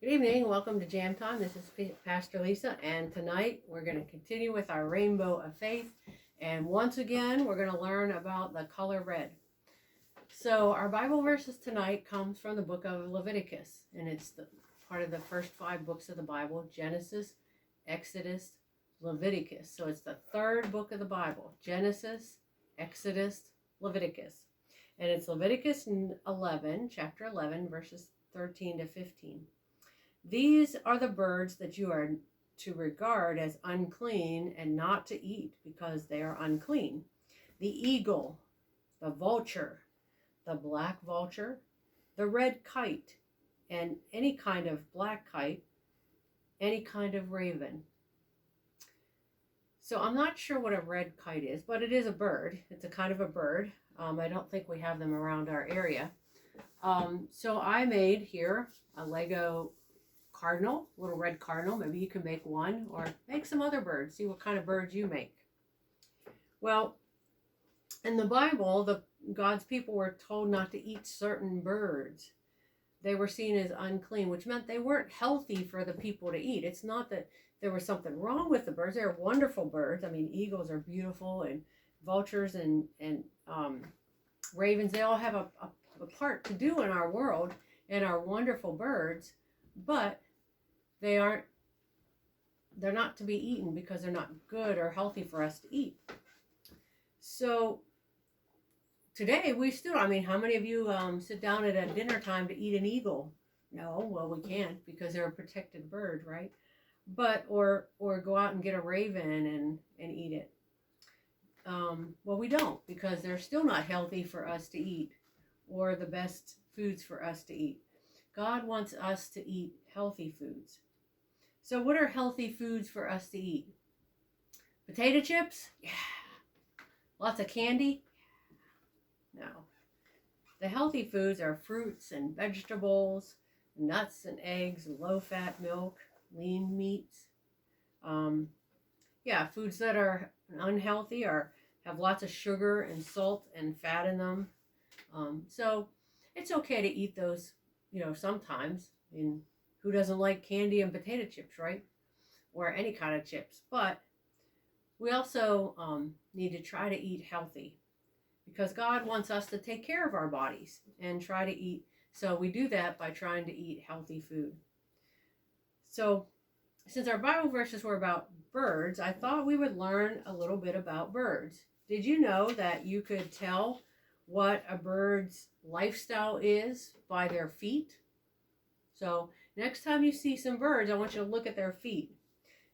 Good evening. Welcome to Jam Time. This is Pastor Lisa, and tonight we're going to continue with our Rainbow of Faith. And once again, we're going to learn about the color red. So our Bible verses tonight comes from the book of Leviticus, and it's the part of the first 5 books of the Bible: Genesis, Exodus, Leviticus. So it's the third book of the Bible: Genesis, Exodus, Leviticus. And it's Leviticus 11, chapter 11, verses 13 to 15. These are the birds that you are to regard as unclean and not to eat, because they are unclean: the eagle, the vulture, the black vulture, the red kite, and any kind of black kite, any kind of raven. So I'm not sure what a red kite is, but it is a bird. It's a kind of a bird. I don't think we have them around our area. So I made here a Lego cardinal, little red cardinal. Maybe you can make one, or make some other birds. See what kind of birds you make. Well, in the Bible, God's people were told not to eat certain birds. They were seen as unclean, which meant they weren't healthy for the people to eat. It's not that there was something wrong with the birds. They're wonderful birds. I mean, eagles are beautiful, and vultures and ravens, they all have a part to do in our world and are wonderful birds, but they're not to be eaten because they're not good or healthy for us to eat. So today we still, how many of you sit down at a dinner time to eat an eagle? No, well, we can't, because they're a protected bird, right? But or go out and get a raven and eat it. Well, we don't, because they're still not healthy for us to eat, or the best foods for us to eat. God wants us to eat healthy foods. So what are healthy foods for us to eat? Potato chips? Yeah. Lots of candy? No. The healthy foods are fruits and vegetables, nuts and eggs, low-fat milk, lean meats. Foods that are unhealthy have lots of sugar and salt and fat in them. So it's okay to eat those, sometimes. Who doesn't like candy and potato chips, right? Or any kind of chips. But we also need to try to eat healthy, because God wants us to take care of our bodies and try to eat. So we do that by trying to eat healthy food. So since our Bible verses were about birds, I thought we would learn a little bit about birds. Did you know that you could tell what a bird's lifestyle is by their feet? So next time you see some birds, I want you to look at their feet.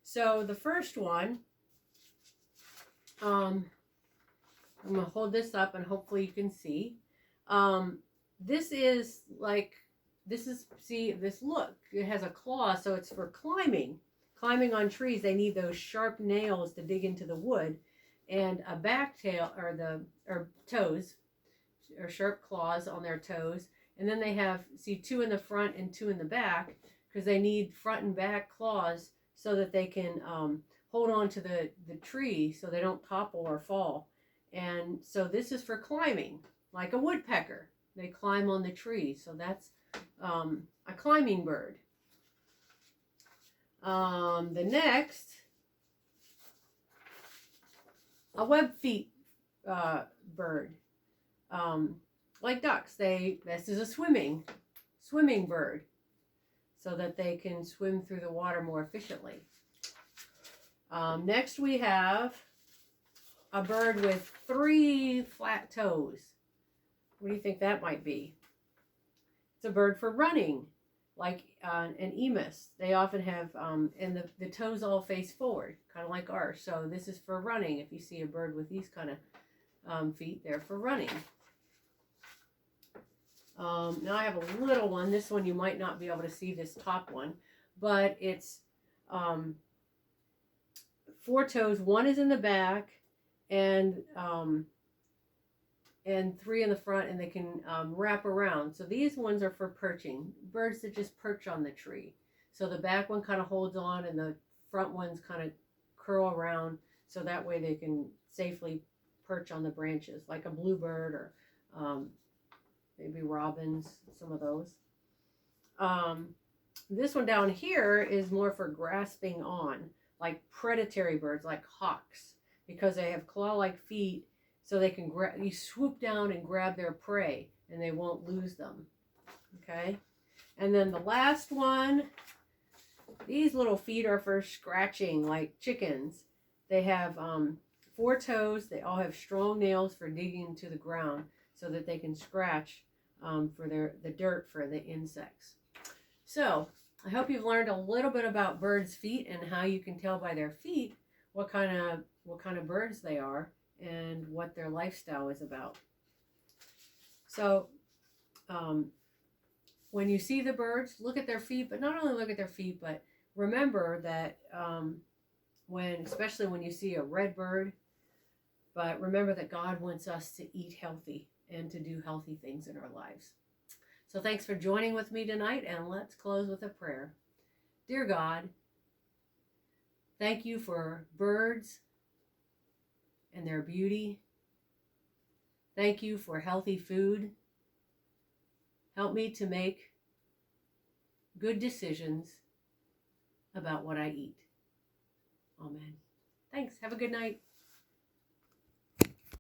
So the first one, I'm going to hold this up and hopefully you can see. Look, it has a claw, so it's for climbing on trees. They need those sharp nails to dig into the wood, and a back tail, or toes, or sharp claws on their toes. And then they have, 2 in the front and 2 in the back, because they need front and back claws so that they can hold on to the tree so they don't topple or fall. And so this is for climbing, like a woodpecker. They climb on the tree. So that's a climbing bird. The next, a web feet bird. Like ducks, this is a swimming bird, so that they can swim through the water more efficiently. Next we have a bird with 3 flat toes. What do you think that might be? It's a bird for running, like an emus. They often have, and the toes all face forward, kind of like ours. So this is for running. If you see a bird with these kind of feet, they're for running. Now I have a little one. This one you might not be able to see, this top one, but it's 4 toes. 1 is in the back, and 3 in the front, and they can wrap around. So these ones are for perching, birds that just perch on the tree. So the back one kind of holds on, and the front ones kind of curl around, so that way they can safely perch on the branches, like a bluebird, or maybe robins, some of those. This one down here is more for grasping on, like predatory birds, like hawks, because they have claw-like feet, so they can you swoop down and grab their prey, and they won't lose them. Okay, and then the last one, these little feet are for scratching, like chickens. They have 4 toes. They all have strong nails for digging into the ground, so that they can scratch for the dirt for the insects. So I hope you've learned a little bit about birds' feet and how you can tell by their feet what kind of birds they are and what their lifestyle is about. So when you see the birds, look at their feet, but not only look at their feet, but remember that especially when you see a red bird, but remember that God wants us to eat healthy and to do healthy things in our lives. So thanks for joining with me tonight, and let's close with a prayer. Dear God, thank you for birds and their beauty. Thank you for healthy food. Help me to make good decisions about what I eat. Amen. Thanks. Have a good night.